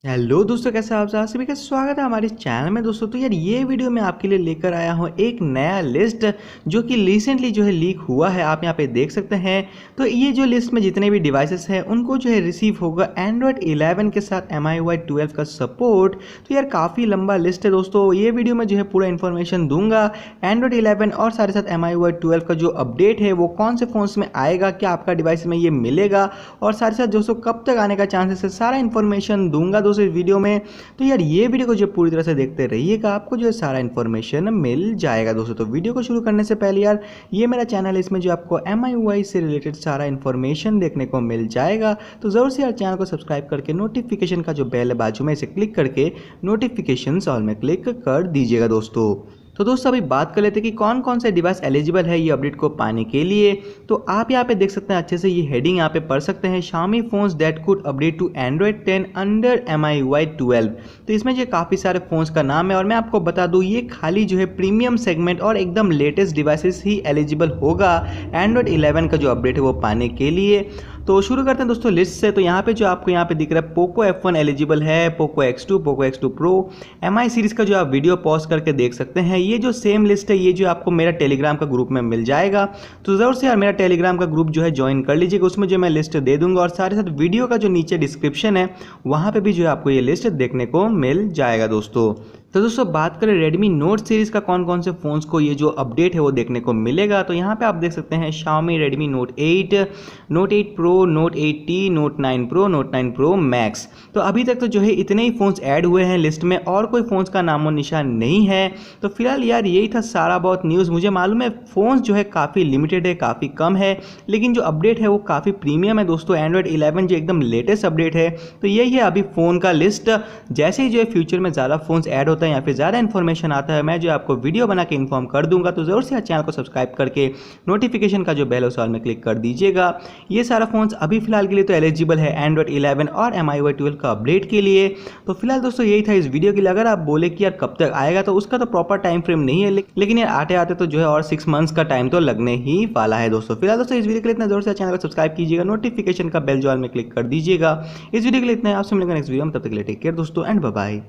Hello दोस्तों, कैसे आप सभी का स्वागत है हमारे चैनल में। दोस्तों तो यार ये वीडियो मैं आपके लिए लेकर आया हूँ एक नया लिस्ट जो कि रिसेंटली जो है लीक हुआ है। आप यहाँ पे देख सकते हैं। तो ये जो लिस्ट में जितने भी डिवाइसेस हैं उनको जो है रिसीव होगा एंड्रॉयड 11 के साथ MIUI 12 का सपोर्ट। तो यार काफ़ी लंबा लिस्ट है दोस्तों। ये वीडियो में जो है पूरा इन्फॉर्मेशन दूंगा एंड्रॉयड 11 और साथ ही साथ MIUI 12 का जो अपडेट है वो कौन से फ़ोन्स में आएगा, क्या आपका डिवाइस में ये मिलेगा और साथ ही साथ दोस्तों कब तक आने का चांसेस है, सारा इन्फॉर्मेशन दूंगा दोस्तों इस वीडियो में। तो यार ये वीडियो को जो पूरी तरह से देखते रहिएगा, आपको जो है सारा इन्फॉर्मेशन मिल जाएगा दोस्तों। तो वीडियो को शुरू करने से पहले यार ये मेरा चैनल है, इसमें जो आपको MIUI से रिलेटेड सारा इन्फॉर्मेशन देखने को मिल जाएगा। तो ज़रूर से यार चैनल को सब्सक्राइब करके नोटिफिकेशन का जो बेल है बाजू में, इसे क्लिक करके नोटिफिकेशन ऑल में क्लिक कर दीजिएगा दोस्तों। तो दोस्तों अभी बात कर लेते हैं कि कौन कौन से डिवाइस एलिजिबल है ये अपडेट को पाने के लिए। तो आप यहाँ पे देख सकते हैं, अच्छे से ये हेडिंग यहाँ पे पढ़ सकते हैं, Xiaomi phones that could update to Android 10 under MIUI 12। तो इसमें जो काफ़ी सारे फोन्स का नाम है और मैं आपको बता दूँ ये खाली जो है प्रीमियम सेगमेंट और एकदम लेटेस्ट डिवाइसेस ही एलिजिबल होगा एंड्रॉयड 11 का जो अपडेट है वो पाने के लिए। तो शुरू करते हैं दोस्तों लिस्ट से। तो यहाँ पे जो आपको यहाँ पे दिख रहा है पोको F1 एलिजिबल है, Poco X2, Poco X2 Pro, MI series का जो आप वीडियो पॉज करके देख सकते हैं। ये जो सेम लिस्ट है ये जो आपको मेरा टेलीग्राम का ग्रुप में मिल जाएगा। तो ज़रूर से यार मेरा टेलीग्राम का ग्रुप जो है ज्वाइन कर लीजिएगा, उसमें जो मैं लिस्ट दे दूंगा और साथ ही साथ वीडियो का जो नीचे डिस्क्रिप्शन है वहाँ पर भी जो है आपको ये लिस्ट देखने को मिल जाएगा दोस्तों। तो दोस्तों बात करें Redmi Note सीरीज़ का कौन कौन से फ़ोन्स को ये जो अपडेट है वो देखने को मिलेगा। तो यहाँ पे आप देख सकते हैं Xiaomi Redmi Note 8, Note 8 Pro, Note 8T, Note 9 Pro, Note 9 Pro Max। तो अभी तक तो जो है इतने ही फ़ोन्स ऐड हुए हैं लिस्ट में और कोई फ़ोन्स का नामो निशान नहीं है। तो फिलहाल यार यही था सारा बहुत न्यूज़। मुझे मालूम है फ़ोन्स जो है काफ़ी लिमिटेड है, काफ़ी कम है, लेकिन जो अपडेट है वो काफ़ी प्रीमियम है दोस्तों। एंड्रॉयड 11 जो एकदम लेटेस्ट अपडेट है। तो यही है अभी फ़ोन का लिस्ट। जैसे ही जो है फ्यूचर में ज़्यादा फ़ोन्स ऐड होता है या फिर ज़्यादा इन्फॉर्मेशन आता है, मैं जो आपको वीडियो बना के इन्फॉर्म कर दूंगा। तो ज़रूर से चैनल को सब्सक्राइब करके नोटिफिकेशन का जो बेल है उस ऑल में क्लिक कर दीजिएगा। ये सारा फोन्स अभी फिलहाल के लिए तो एलिजिबल है एंड्रॉयड 11 और MIUI 12 का अपडेट के लिए। तो फिलहाल दोस्तों यही था इस वीडियो के लिए। अगर आप बोले कि यार कब तक आएगा तो उसका तो प्रॉपर टाइम फ्रेम नहीं है, लेकिन यार आते आते तो जो है और 6 मंथ्स का टाइम तो लगने ही वाला है दोस्तों। फिलहाल दोस्तों इस वीडियो के लिए इतना, ज़रूर से चैनल को सब्सक्राइब कीजिएगा, नोटिफिकेशन का बेल जो ऑल में क्लिक कर दीजिएगा। इस वीडियो के लिए इतना, आपसे मिलेगा नेक्स्ट वीडियो में। तब तक के लिए टेक केयर दोस्तों एंड बाय बाय।